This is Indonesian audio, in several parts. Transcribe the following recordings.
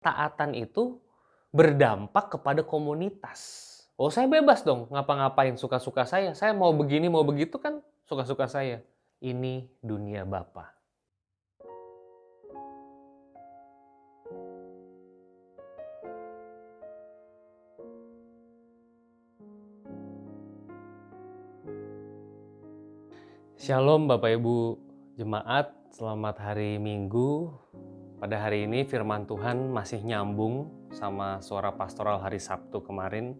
taatan itu berdampak kepada komunitas. Oh, saya bebas dong ngapa-ngapain suka-suka saya. Saya mau begini, mau begitu kan suka-suka saya. Ini dunia Bapa. Shalom Bapak Ibu Jemaat, selamat hari Minggu. Pada hari ini firman Tuhan masih nyambung sama suara pastoral hari Sabtu kemarin.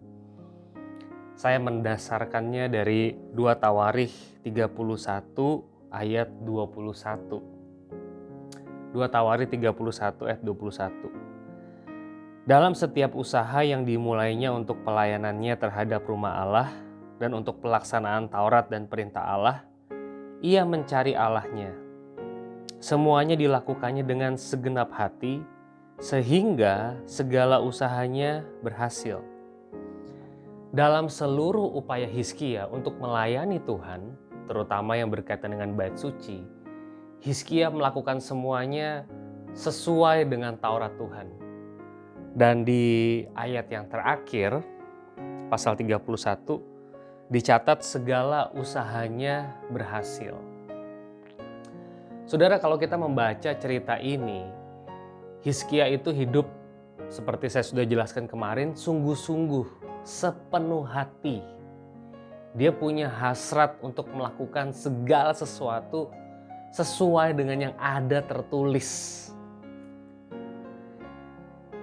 Saya mendasarkannya dari 2 Tawarikh 31 ayat 21. 2 Tawarikh 31 ayat 21. Dalam setiap usaha yang dimulainya untuk pelayanannya terhadap rumah Allah dan untuk pelaksanaan Taurat dan perintah Allah, ia mencari Allahnya. Semuanya dilakukannya dengan segenap hati, sehingga segala usahanya berhasil. Dalam seluruh upaya Hizkia untuk melayani Tuhan, terutama yang berkaitan dengan bait suci, Hizkia melakukan semuanya sesuai dengan Taurat Tuhan. Dan di ayat yang terakhir, pasal 31, dicatat segala usahanya berhasil. Saudara, kalau kita membaca cerita ini, Hizkia itu hidup seperti saya sudah jelaskan kemarin, sungguh-sungguh, sepenuh hati. Dia punya hasrat untuk melakukan segala sesuatu sesuai dengan yang ada tertulis.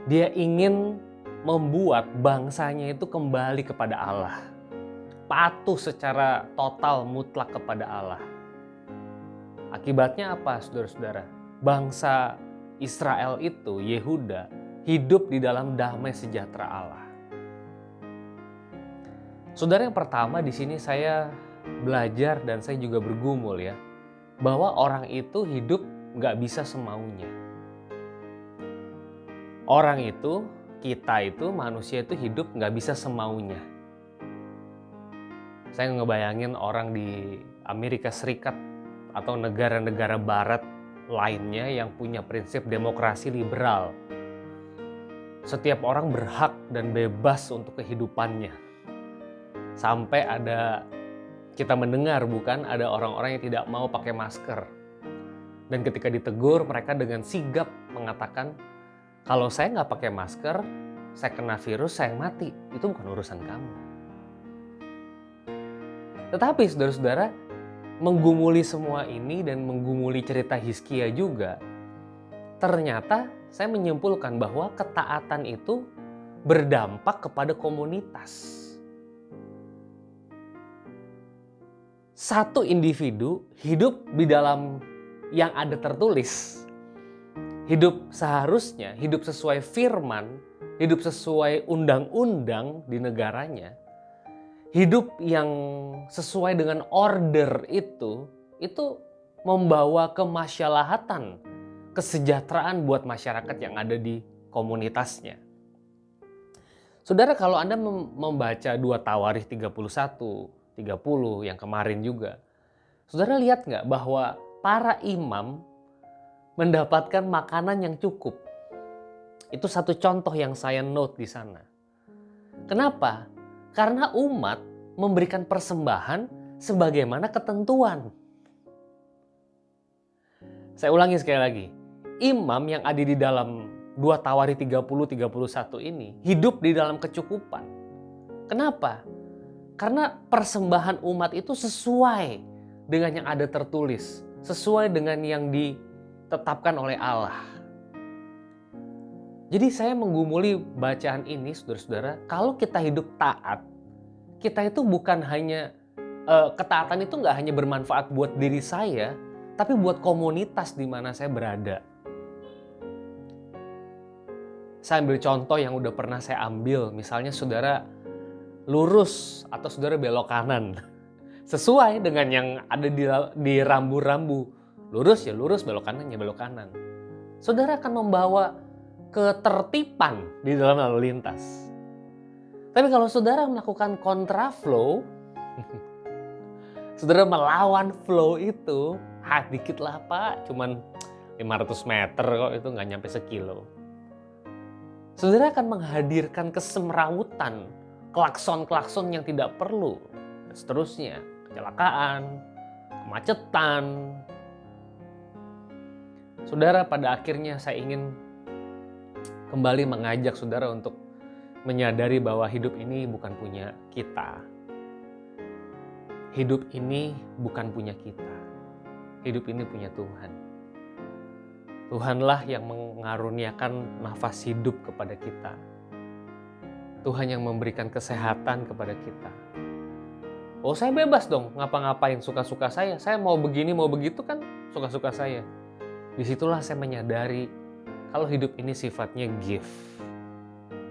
Dia ingin membuat bangsanya itu kembali kepada Allah. Patuh secara total mutlak kepada Allah. Akibatnya apa, saudara-saudara? Bangsa Israel itu, Yehuda, hidup di dalam damai sejahtera Allah. Saudara, yang pertama di sini saya belajar dan saya juga bergumul ya, bahwa orang itu hidup nggak bisa semaunya. Orang itu, kita itu, manusia itu hidup nggak bisa semaunya. Saya ngebayangin orang di Amerika Serikat atau negara-negara barat lainnya yang punya prinsip demokrasi liberal. Setiap orang berhak dan bebas untuk kehidupannya. Sampai kita mendengar bukan ada orang-orang yang tidak mau pakai masker. Dan ketika ditegur mereka dengan sigap mengatakan, kalau saya nggak pakai masker, saya kena virus, saya mati. Itu bukan urusan kamu. Tetapi saudara-saudara, menggumuli semua ini dan menggumuli cerita Hizkia juga, ternyata saya menyimpulkan bahwa ketaatan itu berdampak kepada komunitas. Satu individu hidup di dalam yang ada tertulis. Hidup seharusnya, hidup sesuai firman, hidup sesuai undang-undang di negaranya. Hidup yang sesuai dengan order itu membawa kemaslahatan, kesejahteraan buat masyarakat yang ada di komunitasnya. Saudara, kalau Anda membaca 2 Tawarikh 31, 30 yang kemarin juga, saudara lihat nggak bahwa para imam mendapatkan makanan yang cukup? Itu satu contoh yang saya note di sana. Kenapa? Karena umat memberikan persembahan sebagaimana ketentuan. Saya ulangi sekali lagi. Imam yang ada di dalam 2 Tawarikh 30-31 ini hidup di dalam kecukupan. Kenapa? Karena persembahan umat itu sesuai dengan yang ada tertulis. Sesuai dengan yang ditetapkan oleh Allah. Jadi saya menggumuli bacaan ini, saudara-saudara, kalau kita hidup taat, kita itu bukan hanya, ketaatan itu nggak hanya bermanfaat buat diri saya, tapi buat komunitas di mana saya berada. Saya ambil contoh yang udah pernah saya ambil, misalnya saudara lurus atau saudara belok kanan. Sesuai dengan yang ada di rambu-rambu. Lurus ya lurus, belok kanan ya belok kanan. Saudara akan membawa ketertiban di dalam lalu lintas. Tapi kalau saudara melakukan kontraflow, saudara melawan flow itu, dikit lah Pak, cuman 500 meter kok, itu nggak nyampe sekilo. saudara akan menghadirkan kesemrawutan, klakson-klakson yang tidak perlu, dan seterusnya, kecelakaan, kemacetan. Saudara, pada akhirnya saya ingin kembali mengajak saudara untuk menyadari bahwa hidup ini bukan punya kita. Hidup ini bukan punya kita. Hidup ini punya Tuhan. Tuhanlah yang mengaruniakan nafas hidup kepada kita. Tuhan yang memberikan kesehatan kepada kita. Oh, saya bebas dong ngapa-ngapain suka-suka saya. Saya mau begini, mau begitu kan suka-suka saya. Disitulah saya menyadari kalau hidup ini sifatnya gift.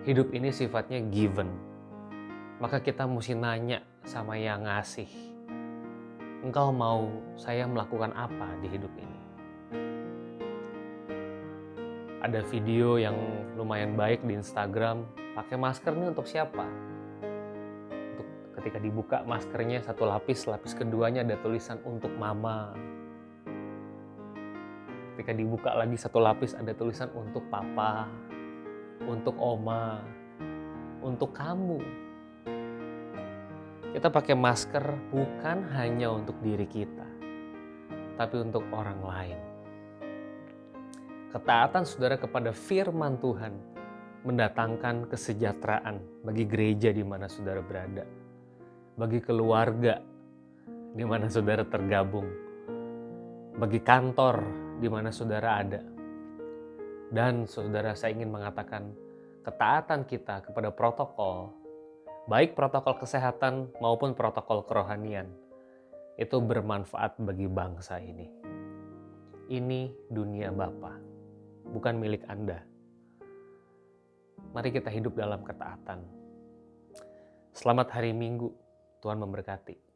Hidup ini sifatnya given. Maka kita mesti nanya sama yang ngasih. Engkau mau saya melakukan apa di hidup ini? Ada video yang lumayan baik di Instagram, pakai masker ini untuk siapa? Untuk ketika dibuka maskernya satu lapis, lapis keduanya ada tulisan untuk mama. Ketika dibuka lagi satu lapis ada tulisan untuk papa, untuk oma, untuk kamu. Kita pakai masker bukan hanya untuk diri kita, tapi untuk orang lain. Ketaatan saudara kepada firman Tuhan mendatangkan kesejahteraan bagi gereja di mana saudara berada, bagi keluarga di mana saudara tergabung, bagi kantor di mana saudara ada. Dan saudara, saya ingin mengatakan ketaatan kita kepada protokol, baik protokol kesehatan maupun protokol kerohanian, itu bermanfaat bagi bangsa ini. Ini dunia Bapa, bukan milik Anda. Mari kita hidup dalam ketaatan. Selamat hari Minggu, Tuhan memberkati.